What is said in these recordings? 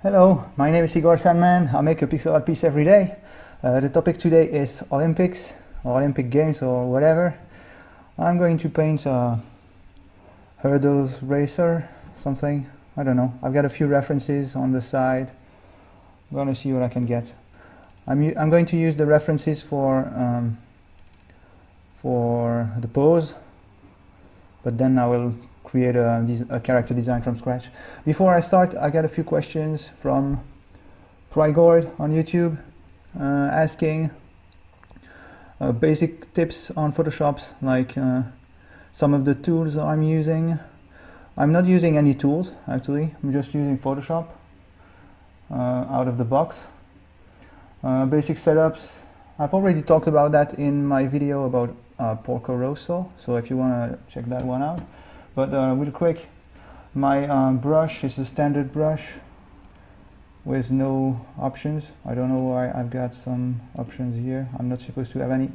Hello, my name is Igor Sandman. I make a pixel art piece every day. The topic today is Olympics, or Olympic Games, or whatever. I'm going to paint a hurdles racer, something. I don't know. I've got a few references on the side. I'm going to see what I can get. I'm going to use the references for the pose, but then I will create a character design from scratch. Before I start, I got a few questions from Prigord on YouTube asking basic tips on Photoshop, like some of the tools I'm using. I'm not using any tools, actually. I'm just using Photoshop out of the box. Basic setups, I've already talked about that in my video about Porco Rosso, so if you want to check that one out. But real quick, my brush is a standard brush with no options. I don't know why I've got some options here. I'm not supposed to have any.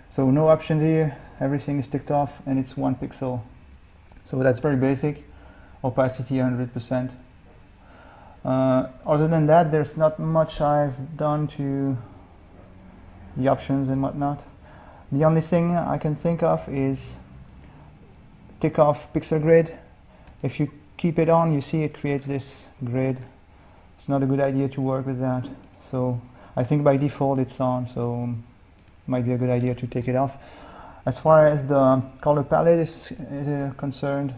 So no options here, everything is ticked off, and it's 1 pixel. So that's very basic. Opacity 100%. Other than that, there's not much I've done to the options and whatnot. The only thing I can think of is tick off pixel grid. If you keep it on, you see it creates this grid. It's not a good idea to work with that. So I think by default it's on, so it might be a good idea to take it off. As far as the color palette is concerned,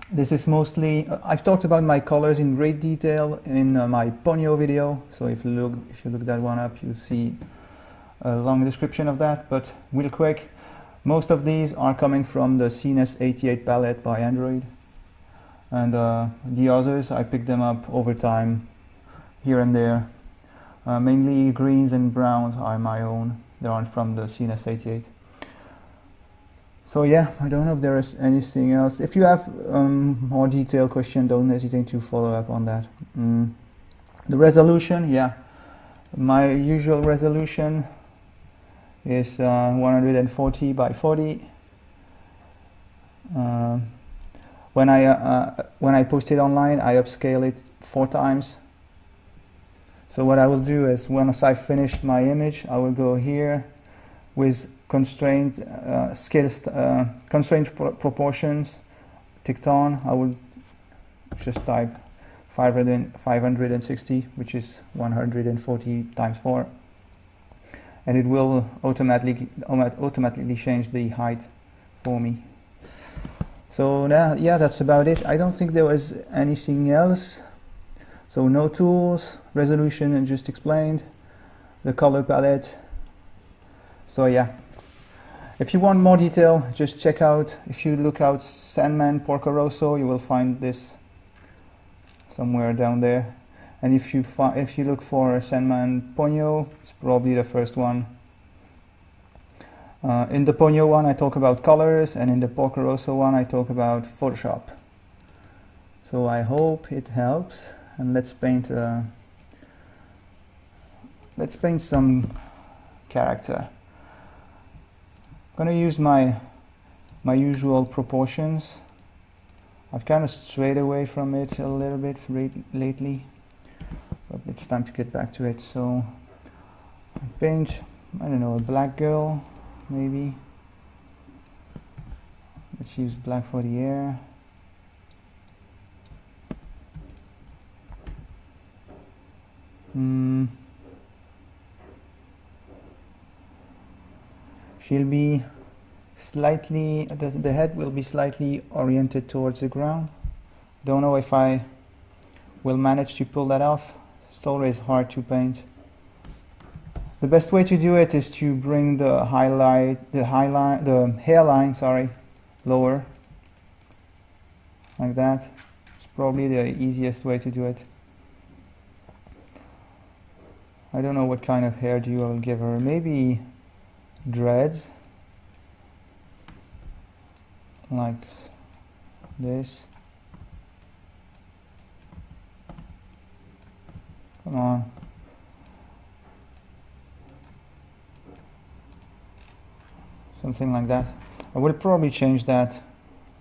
this is mostly, I've talked about my colors in great detail in my Ponyo video, so if you look that one up, you'll see a long description of that. But real quick, most of these are coming from the CNES 88 palette by Android, and the others I picked them up over time here and there. Mainly greens and browns are my own. They aren't from the CNES 88. So yeah, I don't know if there is anything else. If you have more detailed question, don't hesitate to follow up on that. The resolution, yeah, my usual resolution is 140 by 40. When I post it online, I upscale it 4 times. So what I will do is, once I've finished my image, I will go here with constraint proportions ticked on. I will just type 560, which is 140 times 4. And it will automatically change the height for me. So yeah, that's about it. I don't think there was anything else. So no tools, resolution, and just explained. The color palette. So yeah, if you want more detail, just check out, if you look out Sandman Porco Rosso, you will find this somewhere down there. And if you look for Sandman Ponyo, it's probably the first one. In the Ponyo one, I talk about colors, and in the Porco Rosso one, I talk about Photoshop. So I hope it helps, and let's paint some character. I'm gonna use my usual proportions. I've kind of strayed away from it a little bit lately, but it's time to get back to it. So I paint, I don't know, a black girl, maybe. Let's use black for the hair. She'll be slightly, the head will be slightly oriented towards the ground. Don't know if I will manage to pull that off. It's always hard to paint. The best way to do it is to bring the hairline, sorry, lower, like that. It's probably the easiest way to do it. I don't know what kind of hairdo I will give her. Maybe dreads, like this. Come on. Something like that. I will probably change that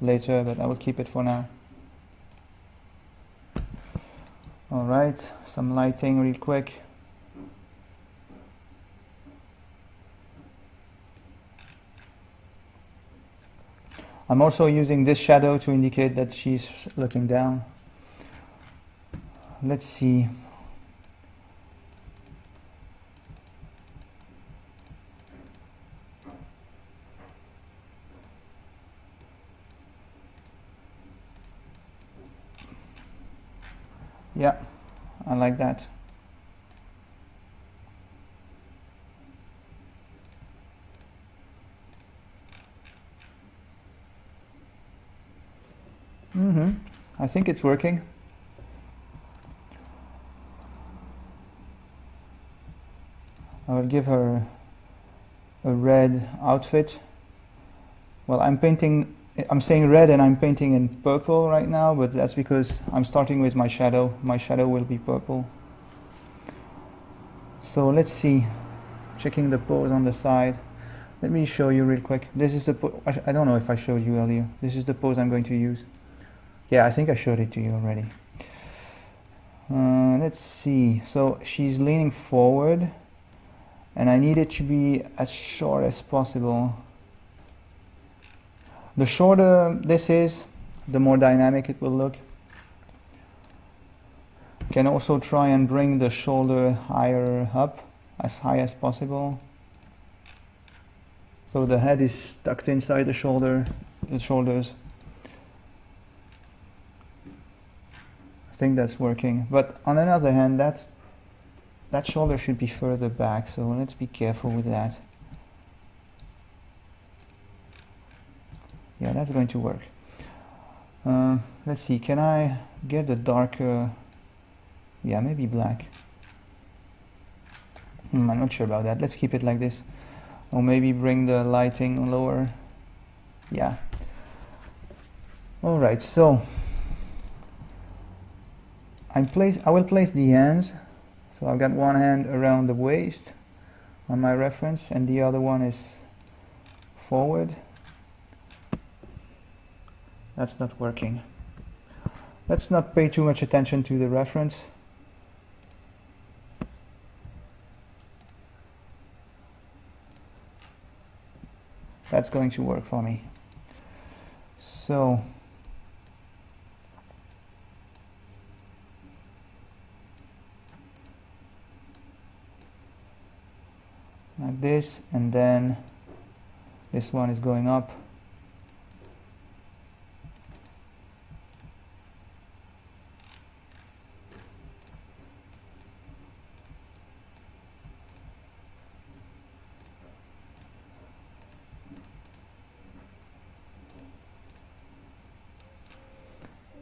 later, but I will keep it for now. Alright, some lighting real quick. I'm also using this shadow to indicate that she's looking down. Let's see. Yeah, I like that. I think it's working. I will give her a red outfit. Well, I'm saying red and I'm painting in purple right now, but that's because I'm starting with my shadow. My shadow will be purple. So let's see, checking the pose on the side. Let me show you real quick. This is the I don't know if I showed you earlier. This is the pose I'm going to use. Yeah, I think I showed it to you already. Let's see. So she's leaning forward, and I need it to be as short as possible. The shorter this is, the more dynamic it will look. You can also try and bring the shoulder higher up, as high as possible. So the head is tucked inside the shoulders. I think that's working. But on the other hand, that shoulder should be further back, so let's be careful with that. Yeah, that's going to work. Let's see, can I get a darker, yeah, maybe black. I'm not sure about that. Let's keep it like this. Or maybe bring the lighting lower. Yeah. Alright, so I will place the hands. So I've got one hand around the waist on my reference, and the other one is forward. That's not working. Let's not pay too much attention to the reference. That's going to work for me. So like this, and then this one is going up.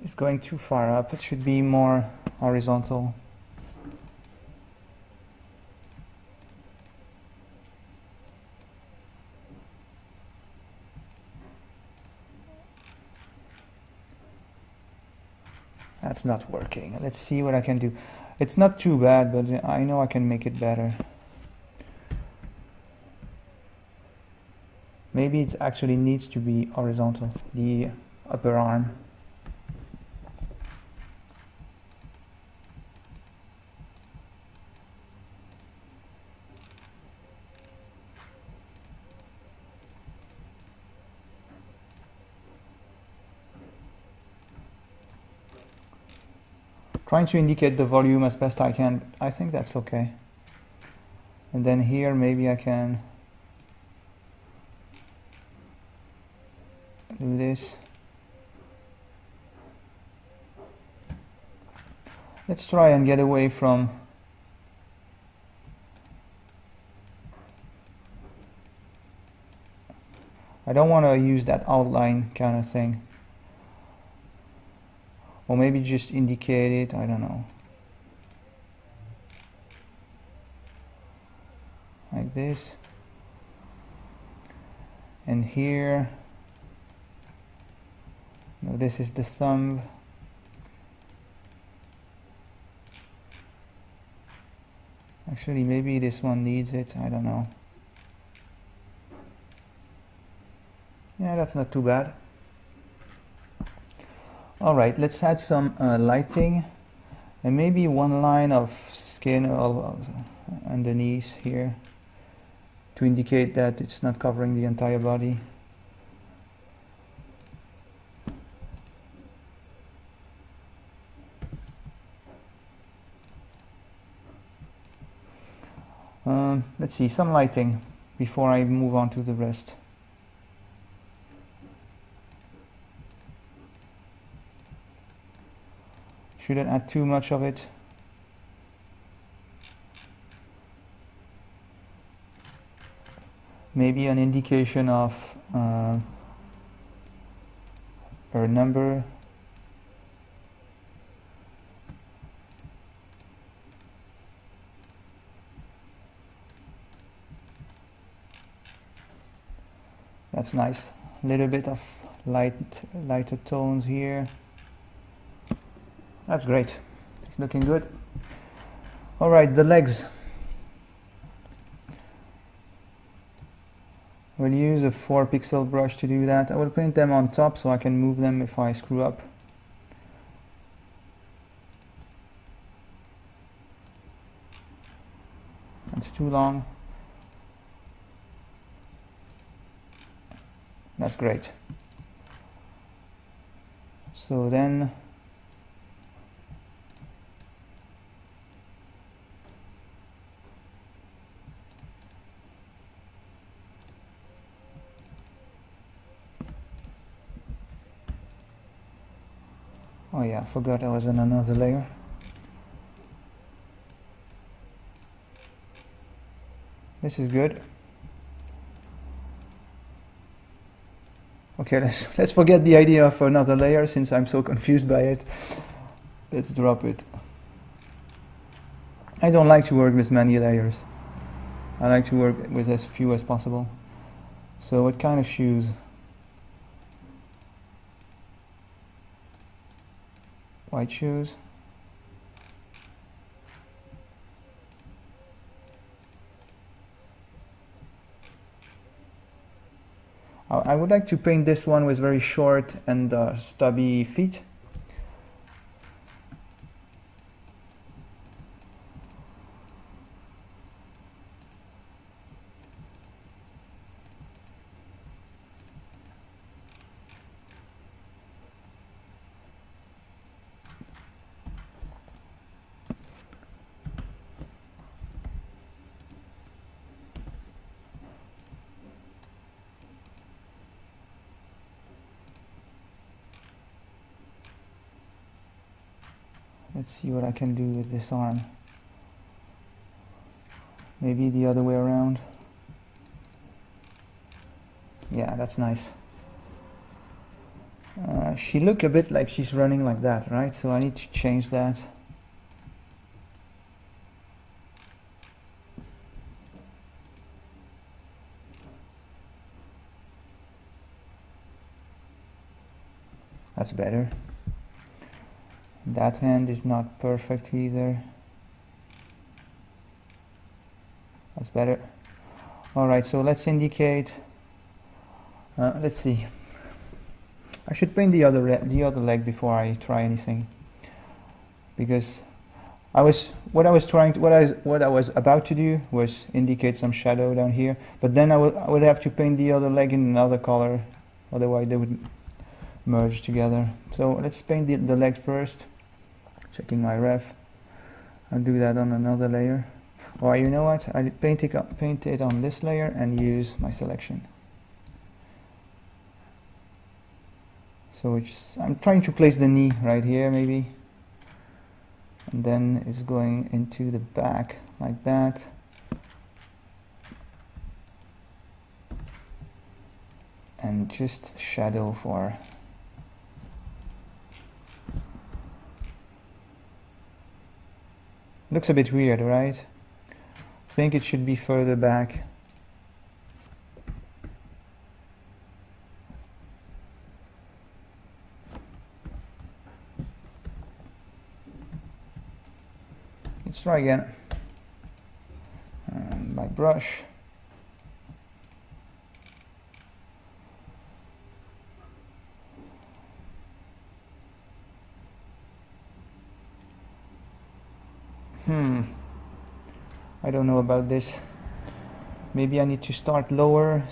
It's going too far up. It should be more horizontal. That's not working. Let's see what I can do. It's not too bad, but I know I can make it better. Maybe it actually needs to be horizontal, the upper arm. Trying to indicate the volume as best I can. I think that's okay. And then here maybe I can do this. Let's try and get away from I don't want to use that outline kind of thing. Or maybe just indicate it, I don't know. Like this. And here, no, this is the thumb. Actually, maybe this one needs it, I don't know. Yeah, that's not too bad. Alright, let's add some lighting. And maybe one line of skin underneath here to indicate that it's not covering the entire body. Let's see, some lighting before I move on to the rest. Shouldn't add too much of it. Maybe an indication of her number. That's nice. A little bit of lighter tones here. That's great. It's looking good. All right, the legs. We'll use a 4-pixel brush to do that. I will paint them on top so I can move them if I screw up. That's too long. That's great. So then oh yeah, I forgot I was on another layer. This is good. Okay, let's forget the idea of another layer since I'm so confused by it. Let's drop it. I don't like to work with many layers. I like to work with as few as possible. So what kind of shoes? White shoes. I would like to paint this one with very short and stubby feet. Let's see what I can do with this arm. Maybe the other way around. Yeah, that's nice. She look a bit like she's running like that, right? So I need to change that. That's better. That hand is not perfect either. That's better. Alright, so let's indicate, let's see. I should paint the other leg before I try anything, because what I was about to do was indicate some shadow down here, but then I would have to paint the other leg in another color, otherwise they would merge together. So let's paint the leg first. Checking my ref. I'll do that on another layer. Or you know what? I paint it on this layer and use my selection. So I'm trying to place the knee right here maybe. And then it's going into the back like that. And just shadow for looks a bit weird, right? I think it should be further back. Let's try again. And my brush. I don't know about this. Maybe I need to start lower.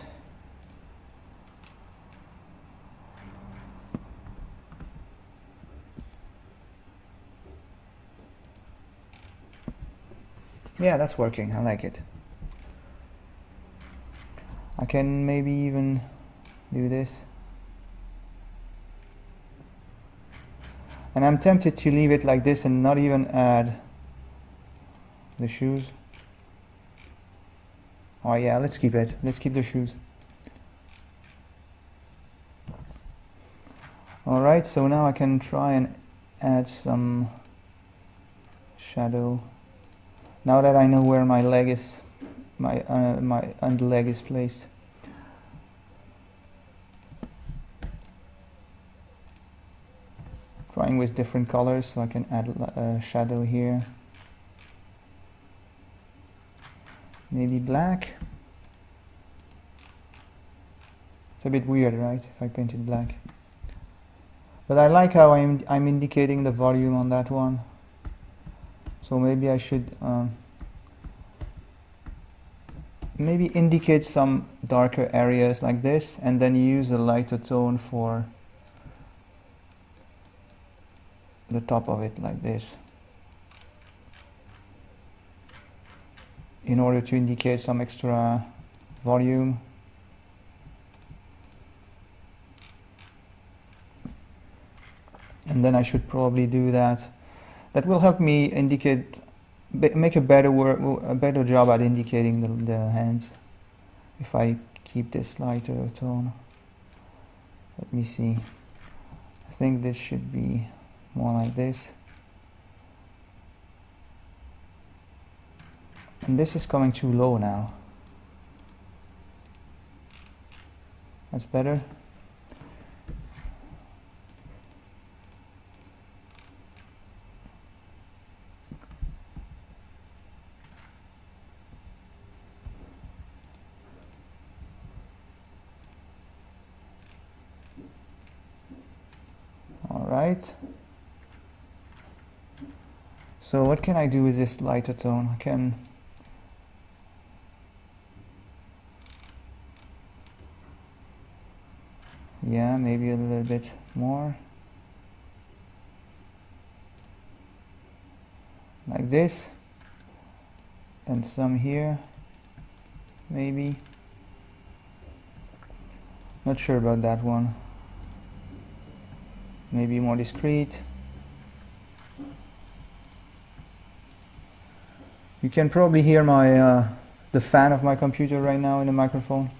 Yeah, that's working. I like it. I can maybe even do this. And I'm tempted to leave it like this and not even add the shoes. Oh yeah, let's keep it. Let's keep the shoes. Alright, so now I can try and add some shadow. Now that I know where my leg is, my underleg is placed. Trying with different colors so I can add a shadow here. Maybe black. It's a bit weird, right, if I paint it black. But I like how I'm indicating the volume on that one. So maybe I should maybe indicate some darker areas like this and then use a lighter tone for the top of it like this, in order to indicate some extra volume. And then I should probably do that. That will help me indicate, make a better job at indicating the hands if I keep this lighter tone. Let me see. I think this should be more like this. And this is coming too low now. That's better. Alright. So what can I do with this lighter tone? I can maybe a little bit more. Like this. And some here. Maybe. Not sure about that one. Maybe more discreet. You can probably hear my the fan of my computer right now in the microphone.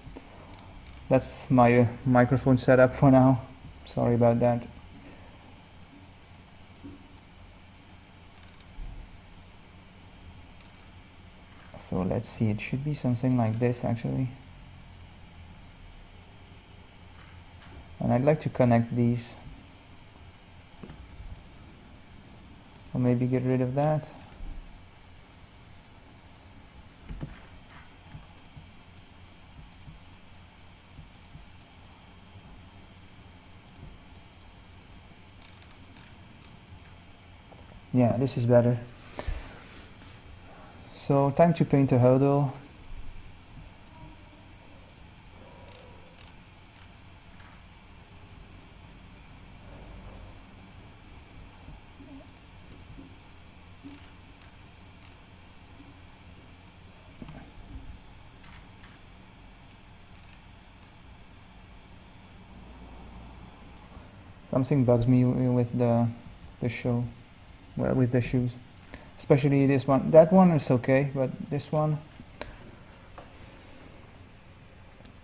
That's my microphone setup for now. Sorry about that. So let's see, it should be something like this actually. And I'd like to connect these. Or maybe get rid of that. Yeah, this is better. So time to paint a hurdle. Something bugs me with the show. Well, with the shoes, especially this one. That one is okay, but this one,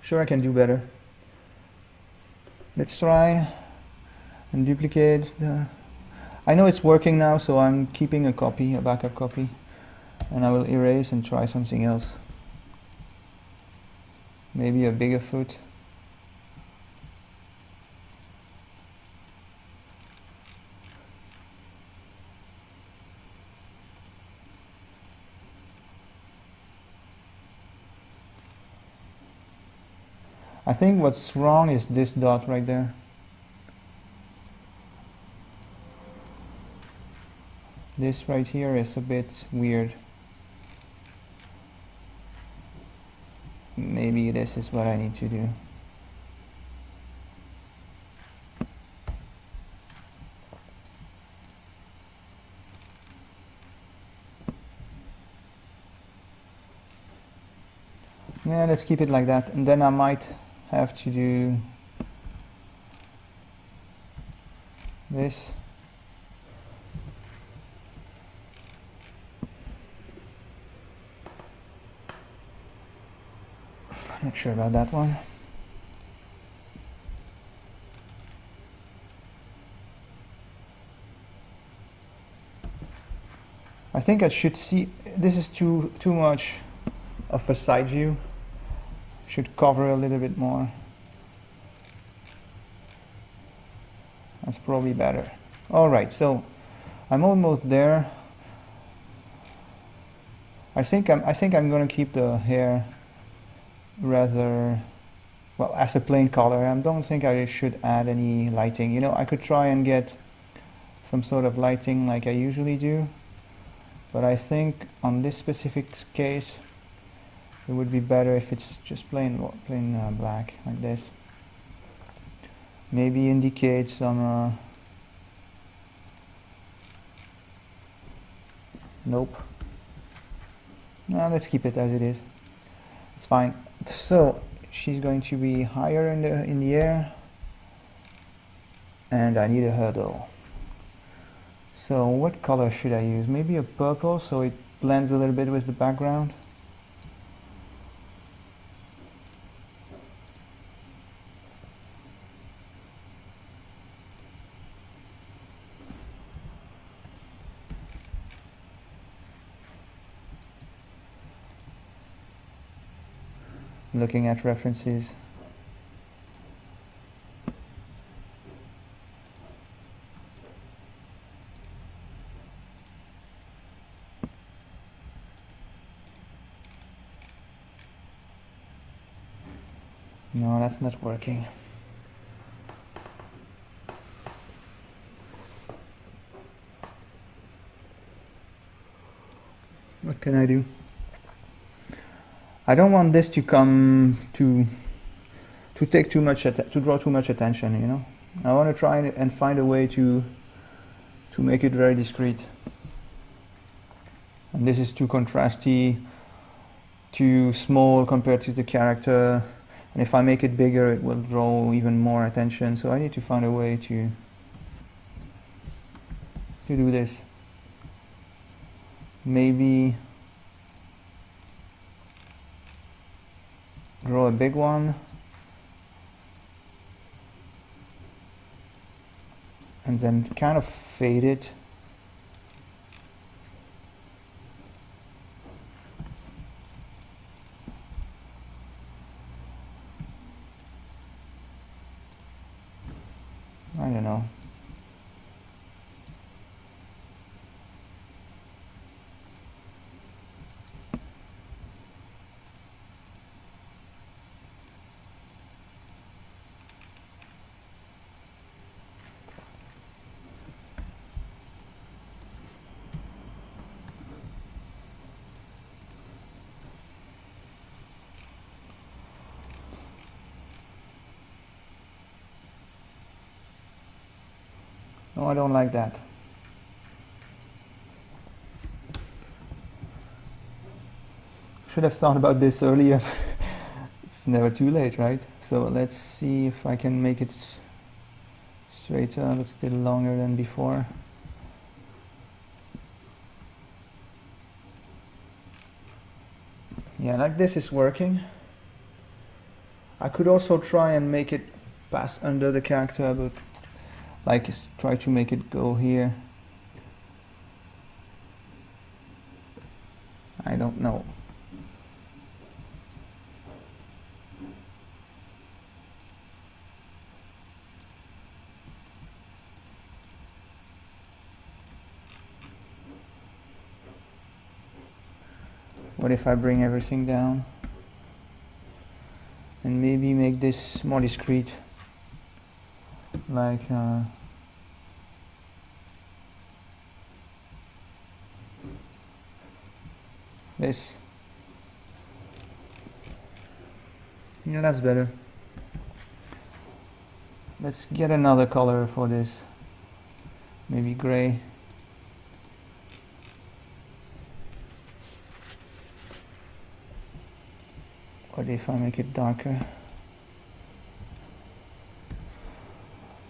sure I can do better. Let's try and duplicate the. I know it's working now, so I'm keeping a copy, a backup copy, and I will erase and try something else. Maybe a bigger foot. I think what's wrong is this dot right there. this right here is a bit weird. Maybe this is what I need to do. Yeah, let's keep it like that, and then I might have to do this. Not sure about that one. I think I should see, this is too much of a side view. Should cover a little bit more. That's probably better. All right, so I'm almost there. I think I'm going to keep the hair rather well as a plain color. I don't think I should add any lighting. You know, I could try and get some sort of lighting like I usually do, but I think on this specific case it would be better if it's just plain black like this. Maybe indicate some nope. No, let's keep it as it is. It's fine. So she's going to be higher in the air, and I need a hurdle. So what color should I use? Maybe a purple so it blends a little bit with the background. Looking at references. No, that's not working. What can I do? I don't want this to come to take too much to draw too much attention, you know. I want to try and find a way to make it very discreet. And this is too contrasty, too small compared to the character. And if I make it bigger, it will draw even more attention. So I need to find a way to do this. Maybe draw a big one and then kind of fade it. I don't know. No, I don't like that. Should have thought about this earlier. It's never too late, right? So let's see if I can make it straighter but still longer than before. Yeah, like this is working. I could also try and make it pass under the character, but like try to make it go here. I don't know. What if I bring everything down and maybe make this more discreet, like this. Yeah, that's better. Let's get another color for this. Maybe gray. What if I make it darker?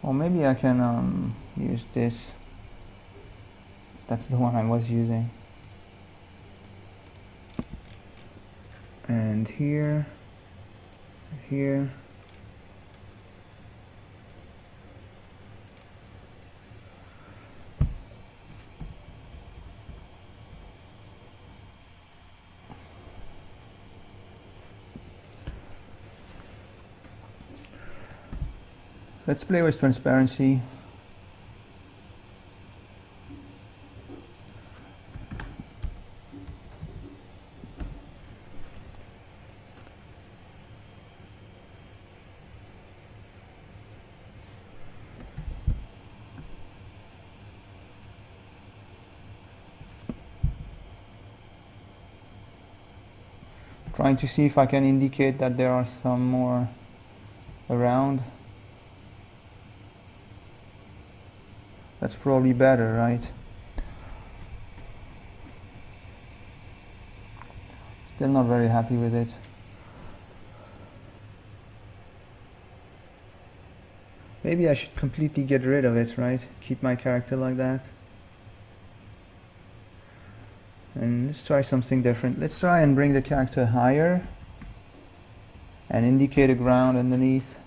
Or maybe I can use this. That's the one I was using. And here, here. Let's play with transparency. Trying to see if I can indicate that there are some more around. That's probably better, right? Still not very happy with it. Maybe I should completely get rid of it, right? Keep my character like that. And let's try something different. Let's try and bring the character higher and indicate a ground underneath.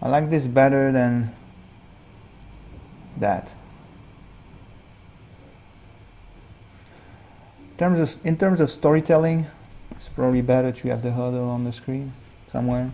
I like this better than that. In terms of storytelling, it's probably better to have the hurdle on the screen somewhere.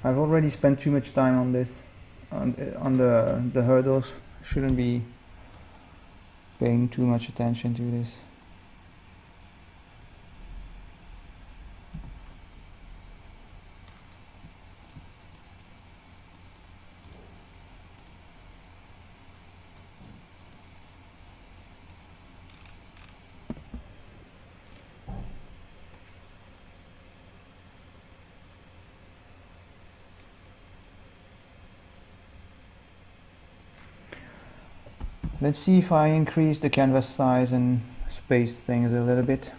I've already spent too much time on this, on the hurdles. Shouldn't be paying too much attention to this. Let's see if I increase the canvas size and space things a little bit.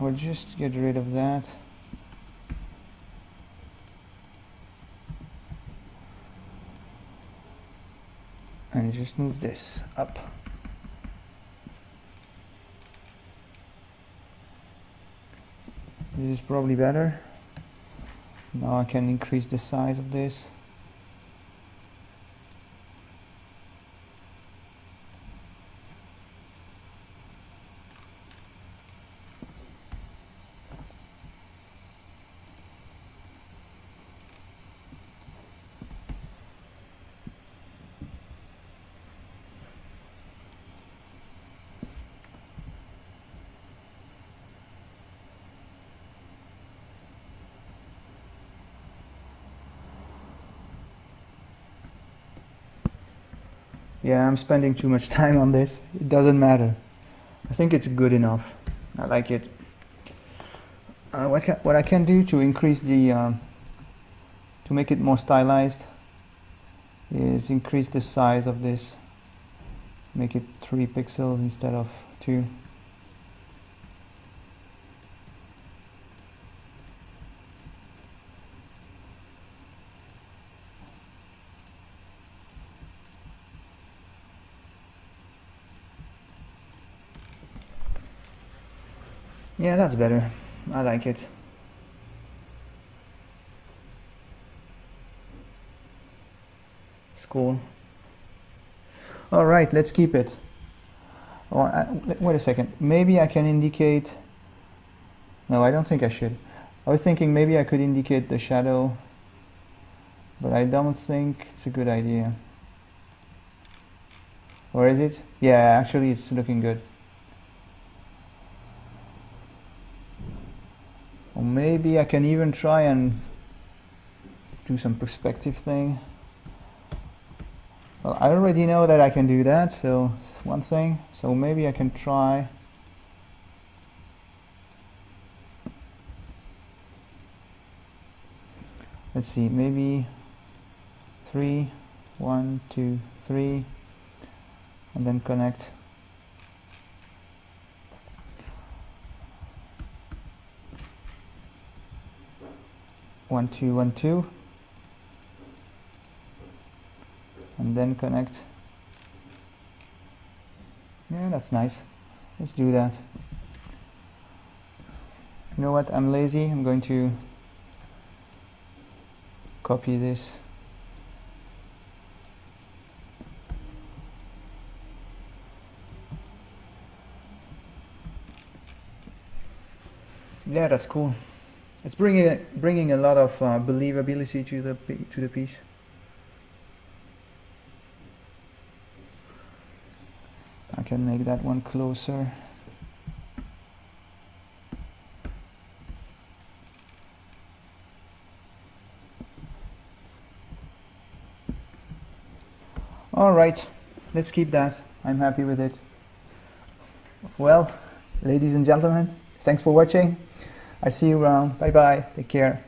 We'll just get rid of that. And just move this up. This is probably better. Now I can increase the size of this. Yeah, I'm spending too much time on this. It doesn't matter. I think it's good enough. I like it. What I can do to increase the, to make it more stylized, is increase the size of this. Make it 3 pixels instead of 2. Yeah, that's better. I like it. It's cool. All right, let's keep it. Or wait a second. Maybe I can indicate. No, I don't think I should. I was thinking maybe I could indicate the shadow, but I don't think it's a good idea. Or is it? Yeah, actually it's looking good. Or maybe I can even try and do some perspective thing. Well, I already know that I can do that, so it's one thing. So maybe I can try. Let's see, maybe 3, 1, 2, 3, and then connect. One, two, 1, 2, and then connect. Yeah, that's nice. Let's do that. You know what? I'm lazy. I'm going to copy this. Yeah, that's cool. It's bringing a lot of believability to the piece. I can make that one closer. All right, let's keep that. I'm happy with it. Well, ladies and gentlemen, thanks for watching. I see you around. Bye bye. Take care.